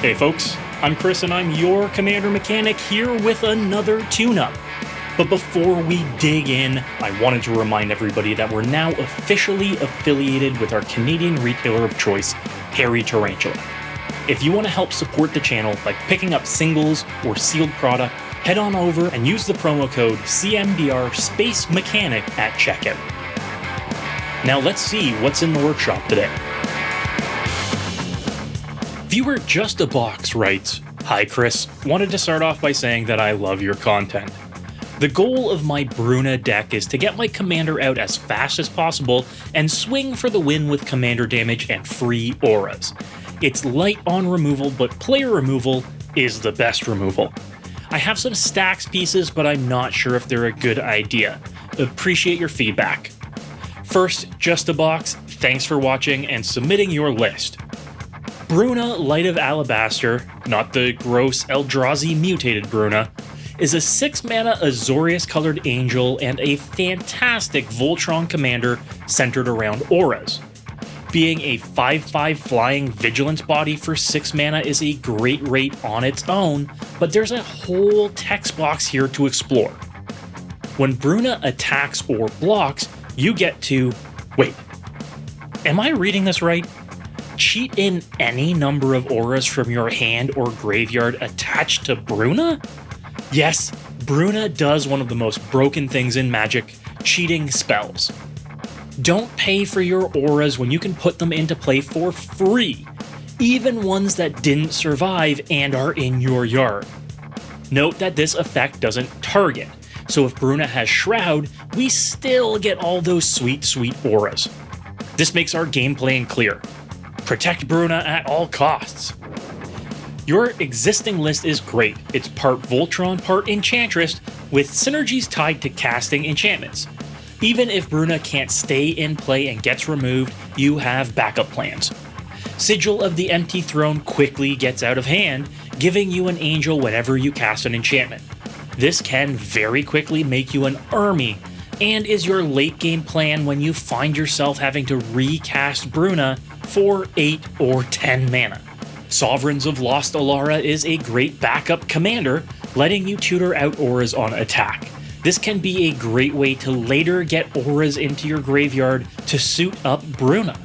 Hey folks, I'm Chris and I'm your Commander Mechanic here with another tune-up. But before we dig in, I wanted to remind everybody that we're now officially affiliated with our Canadian retailer of choice, Harry Tarantula. If you want to help support the channel by picking up singles or sealed product, head on over and use the promo code CMDR Space Mechanic at checkout. Now let's see what's in the workshop today. Viewer Just a Box writes, "Hi Chris, wanted to start off by saying that I love your content. The goal of my Bruna deck is to get my commander out as fast as possible and swing for the win with commander damage and free auras. It's light on removal, but player removal is the best removal. I have some stacks pieces, but I'm not sure if they're a good idea. Appreciate your feedback." First, Just a Box, thanks for watching and submitting your list. Bruna, Light of Alabaster, not the gross Eldrazi mutated Bruna, is a 6-mana Azorius colored angel and a fantastic Voltron commander centered around auras. Being a 5/5 flying vigilance body for 6 mana is a great rate on its own, but there's a whole text box here to explore. When Bruna attacks or blocks, you get to... wait, am I reading this right? Cheat in any number of auras from your hand or graveyard attached to Bruna? Yes, Bruna does one of the most broken things in Magic, cheating spells. Don't pay for your auras when you can put them into play for free, even ones that didn't survive and are in your yard. Note that this effect doesn't target, so if Bruna has Shroud, we still get all those sweet, sweet auras. This makes our game plan clear. Protect Bruna at all costs. Your existing list is great. It's part Voltron, part Enchantress, with synergies tied to casting enchantments. Even if Bruna can't stay in play and gets removed, you have backup plans. Sigil of the Empty Throne quickly gets out of hand, giving you an angel whenever you cast an enchantment. This can very quickly make you an army, and is your late game plan when you find yourself having to recast Bruna for 8 or 10 mana. Sovereigns of Lost Alara is a great backup commander, letting you tutor out auras on attack. This can be a great way to later get auras into your graveyard to suit up Bruna.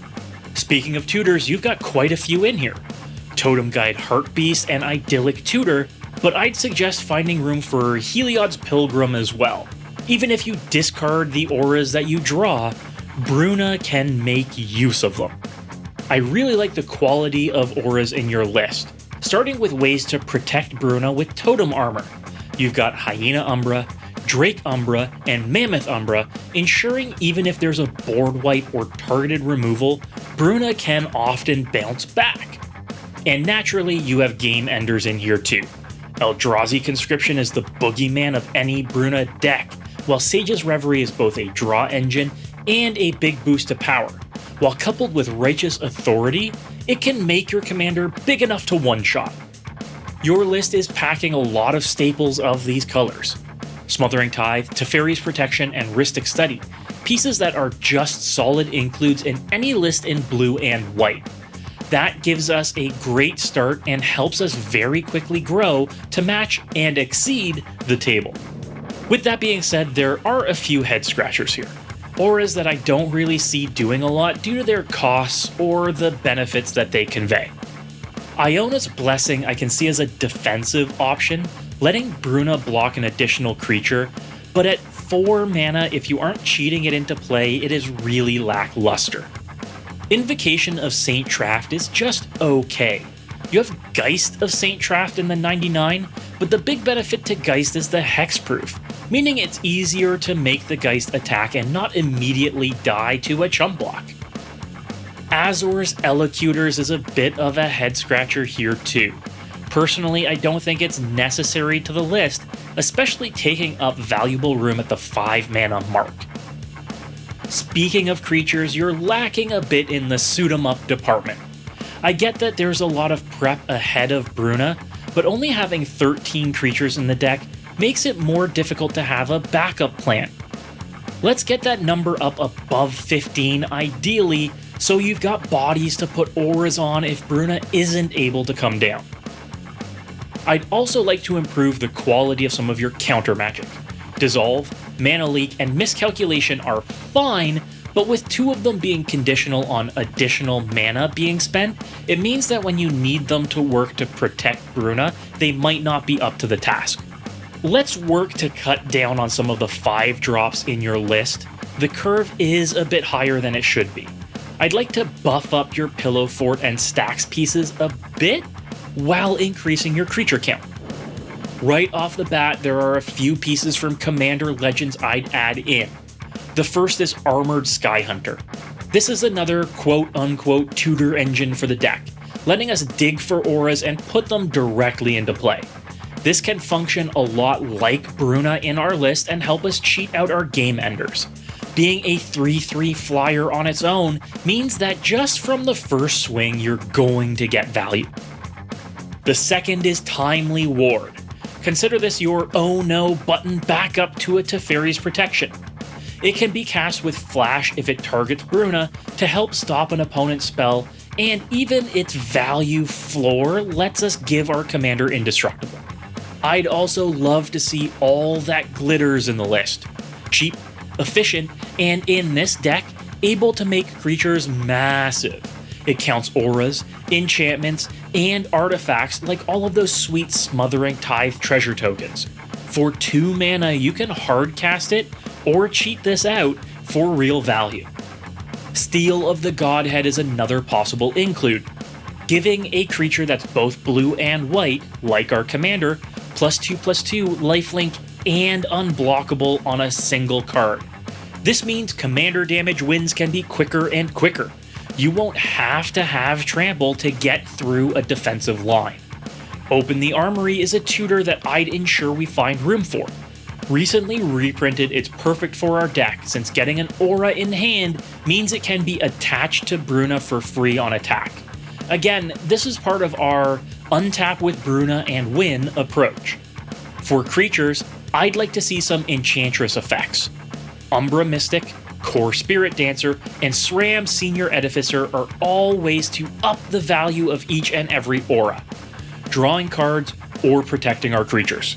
Speaking of tutors, you've got quite a few in here. Totem Guide Heartbeast and Idyllic Tutor, but I'd suggest finding room for Heliod's Pilgrim as well. Even if you discard the auras that you draw, Bruna can make use of them. I really like the quality of auras in your list, starting with ways to protect Bruna with Totem Armor. You've got Hyena Umbra, Drake Umbra, and Mammoth Umbra, ensuring even if there's a board wipe or targeted removal, Bruna can often bounce back. And naturally, you have Game Enders in here too. Eldrazi Conscription is the boogeyman of any Bruna deck, while Sage's Reverie is both a draw engine and a big boost to power. While coupled with Righteous Authority, it can make your commander big enough to one-shot. Your list is packing a lot of staples of these colors. Smothering Tithe, Teferi's Protection, and Rhystic Study, pieces that are just solid includes in any list in blue and white. That gives us a great start and helps us very quickly grow to match and exceed the table. With that being said, there are a few head scratchers here. Auras that I don't really see doing a lot due to their costs or the benefits that they convey. Iona's Blessing I can see as a defensive option, letting Bruna block an additional creature, but at 4 mana, if you aren't cheating it into play, it is really lackluster. Invocation of Saint Traft is just okay. You have Geist of Saint Traft in the 99, but the big benefit to Geist is the hexproof, meaning it's easier to make the Geist attack and not immediately die to a chump block. Azor's Elocutors is a bit of a head scratcher here too. Personally, I don't think it's necessary to the list, especially taking up valuable room at the 5 mana mark. Speaking of creatures, you're lacking a bit in the suit 'em up department. I get that there's a lot of prep ahead of Bruna, but only having 13 creatures in the deck makes it more difficult to have a backup plan. Let's get that number up above 15 ideally, so you've got bodies to put auras on if Bruna isn't able to come down. I'd also like to improve the quality of some of your counter magic. Dissolve, Mana Leak, and Miscalculation are fine, but with 2 of them being conditional on additional mana being spent, it means that when you need them to work to protect Bruna, they might not be up to the task. Let's work to cut down on some of the 5 drops in your list. The curve is a bit higher than it should be. I'd like to buff up your Pillow Fort and Stacks pieces a bit while increasing your creature count. Right off the bat, there are a few pieces from Commander Legends I'd add in. The first is Armored Skyhunter. This is another quote-unquote tutor engine for the deck, letting us dig for auras and put them directly into play. This can function a lot like Bruna in our list and help us cheat out our game enders. Being a 3/3 flyer on its own means that just from the first swing you're going to get value. The second is Timely Ward. Consider this your oh no button backup to a Teferi's protection. It can be cast with Flash if it targets Bruna to help stop an opponent's spell, and even its value floor lets us give our commander indestructible. I'd also love to see all that glitters in the list. Cheap, efficient, and in this deck, able to make creatures massive. It counts auras, enchantments, and artifacts like all of those sweet Smothering Tithe treasure tokens. For 2 mana, you can hard cast it or cheat this out for real value. Steel of the Godhead is another possible include, giving a creature that's both blue and white, like our commander, +2/+2 lifelink and unblockable on a single card. This means commander damage wins can be quicker and quicker. You won't have to have trample to get through a defensive line. Open the Armory is a tutor that I'd ensure we find room for. Recently reprinted, it's perfect for our deck since getting an aura in hand means it can be attached to Bruna for free on attack. Again, this is part of our untap with Bruna and win approach. For creatures, I'd like to see some Enchantress effects. Umbra Mystic, Core Spirit Dancer, and SRAM Senior Edificer are all ways to up the value of each and every aura, drawing cards or protecting our creatures.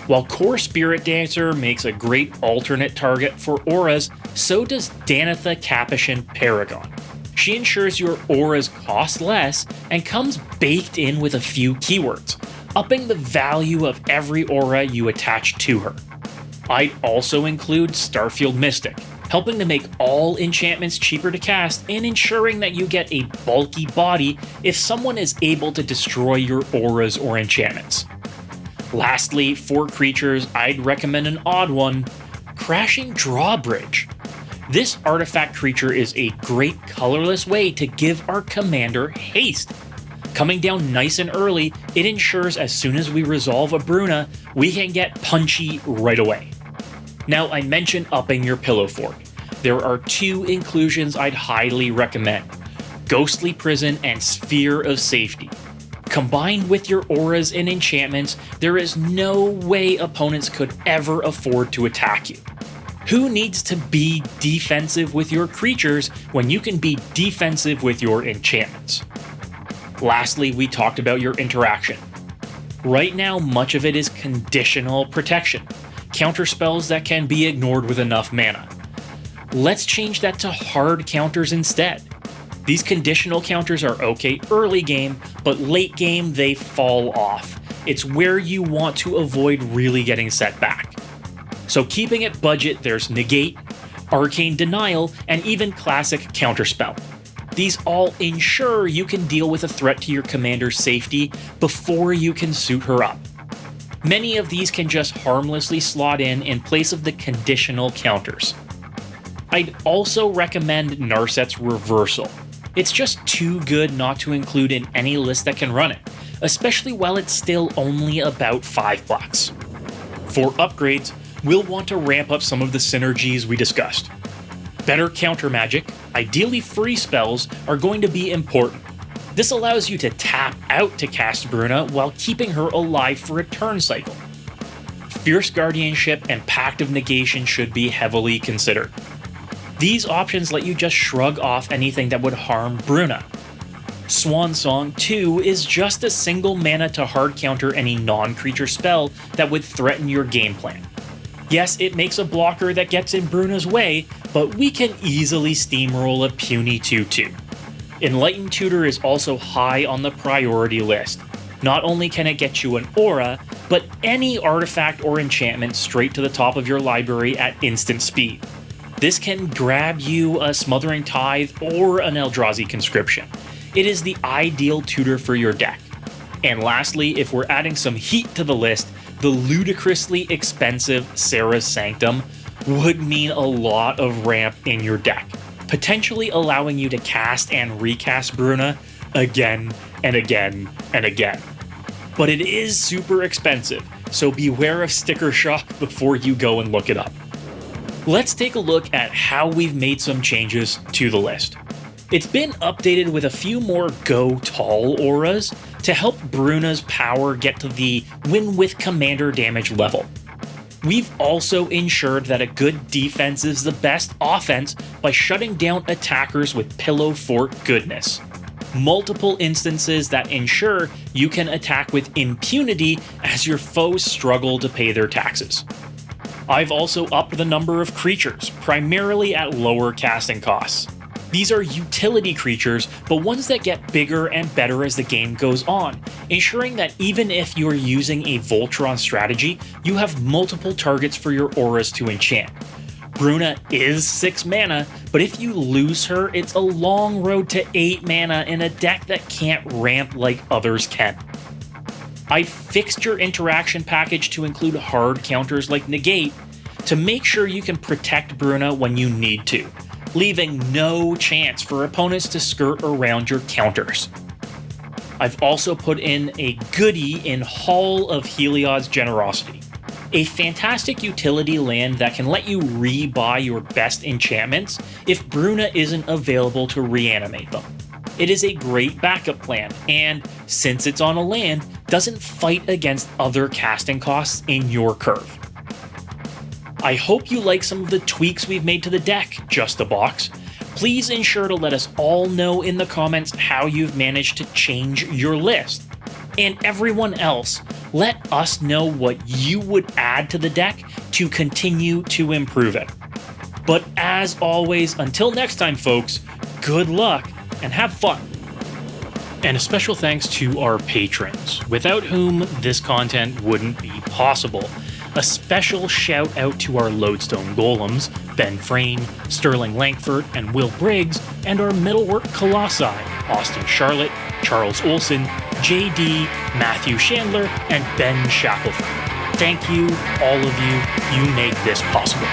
While Core Spirit Dancer makes a great alternate target for auras, so does Danitha Capuchin Paragon. She ensures your auras cost less and comes baked in with a few keywords, upping the value of every aura you attach to her. I'd also include Starfield Mystic, helping to make all enchantments cheaper to cast and ensuring that you get a bulky body if someone is able to destroy your auras or enchantments. Lastly, for creatures, I'd recommend an odd one, Crashing Drawbridge. This artifact creature is a great colorless way to give our commander haste. Coming down nice and early, it ensures as soon as we resolve a Bruna, we can get punchy right away. Now, I mentioned upping your Pillow Fort. There are 2 inclusions I'd highly recommend, Ghostly Prison and Sphere of Safety. Combined with your auras and enchantments, there is no way opponents could ever afford to attack you. Who needs to be defensive with your creatures when you can be defensive with your enchantments? Lastly, we talked about your interaction. Right now, much of it is conditional protection, counter spells that can be ignored with enough mana. Let's change that to hard counters instead. These conditional counters are okay early game, but late game they fall off. It's where you want to avoid really getting set back. So keeping it budget, there's Negate, Arcane Denial, and even classic Counterspell. These all ensure you can deal with a threat to your commander's safety before you can suit her up. Many of these can just harmlessly slot in place of the conditional counters. I'd also recommend Narset's Reversal. It's just too good not to include in any list that can run it, especially while it's still only about $5. For upgrades, we'll want to ramp up some of the synergies we discussed. Better counter magic, ideally free spells, are going to be important. This allows you to tap out to cast Bruna while keeping her alive for a turn cycle. Fierce Guardianship and Pact of Negation should be heavily considered. These options let you just shrug off anything that would harm Bruna. Swan Song 2 is just a single mana to hard counter any non-creature spell that would threaten your game plan. Yes, it makes a blocker that gets in Bruna's way, but we can easily steamroll a puny 2/2. Enlightened Tutor is also high on the priority list. Not only can it get you an aura, but any artifact or enchantment straight to the top of your library at instant speed. This can grab you a Smothering Tithe or an Eldrazi Conscription. It is the ideal tutor for your deck. And lastly, if we're adding some heat to the list, the ludicrously expensive Sarah's Sanctum would mean a lot of ramp in your deck, potentially allowing you to cast and recast Bruna again and again and again. But it is super expensive, so beware of sticker shock before you go and look it up. Let's take a look at how we've made some changes to the list. It's been updated with a few more go tall auras to help Bruna's power get to the win with commander damage level. We've also ensured that a good defense is the best offense by shutting down attackers with Pillow Fort goodness. Multiple instances that ensure you can attack with impunity as your foes struggle to pay their taxes. I've also upped the number of creatures, primarily at lower casting costs. These are utility creatures, but ones that get bigger and better as the game goes on, ensuring that even if you're using a Voltron strategy, you have multiple targets for your auras to enchant. Bruna is 6 mana, but if you lose her, it's a long road to 8 mana in a deck that can't ramp like others can. I fixed your interaction package to include hard counters like Negate to make sure you can protect Bruna when you need to, leaving no chance for opponents to skirt around your counters. I've also put in a goodie in Hall of Heliod's Generosity, a fantastic utility land that can let you re-buy your best enchantments if Bruna isn't available to reanimate them. It is a great backup plan, and since it's on a land, doesn't fight against other casting costs in your curve. I hope you like some of the tweaks we've made to the deck, Just a Box. Please ensure to let us all know in the comments how you've managed to change your list. And everyone else, let us know what you would add to the deck to continue to improve it. But as always, until next time folks, good luck and have fun. And a special thanks to our patrons, without whom this content wouldn't be possible. A special shout out to our Lodestone Golems, Ben Frame, Sterling Langford, and Will Briggs, and our Metalwork Colossi, Austin Charlotte, Charles Olson, JD, Matthew Chandler, and Ben Shackelford. Thank you, all of you. You make this possible.